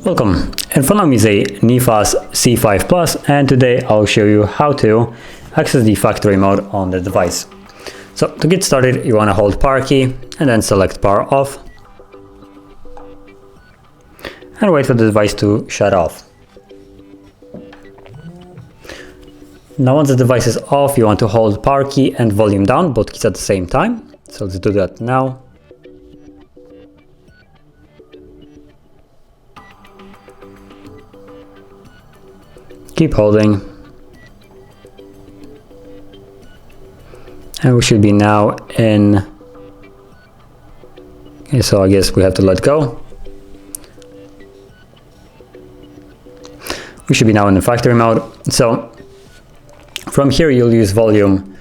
Welcome, in front of me is a Neffos C5 Plus, and today I'll show you how to access the factory mode on the device. So to get started, you want to hold power key and then select power off and wait for the device to shut off. Now once the device is off, you want to hold power key and volume down, both keys at the same time. So let's do that now. Keep holding. And we should be now in... Okay, so I guess we have to let go. We should be now in the factory mode. So from here you'll use volume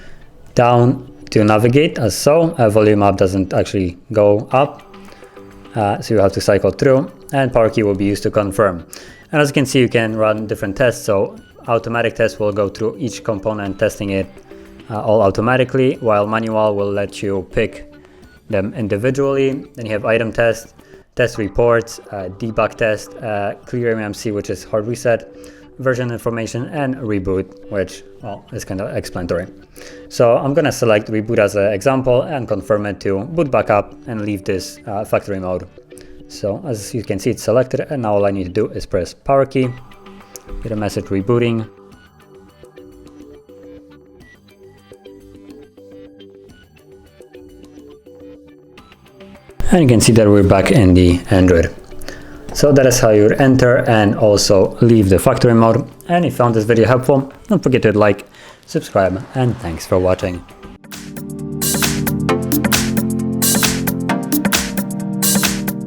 down to navigate as so. Volume up doesn't actually go up. So you have to cycle through, and power key will be used to confirm. And as you can see, you can run different tests. So automatic test will go through each component, testing it all automatically, while manual will let you pick them individually. Then you have item test, test reports, debug test, clear MMC, which is hard reset, version information, and reboot, which, well, is kind of explanatory. So I'm gonna select reboot as an example and confirm it to boot back up and leave this factory mode. So as you can see, it's selected, and now all I need to do is press power key, get a message rebooting. And you can see that we're back in the Android. So that is how you enter and also leave the factory mode. And if you found this video helpful, don't forget to like, subscribe, and thanks for watching.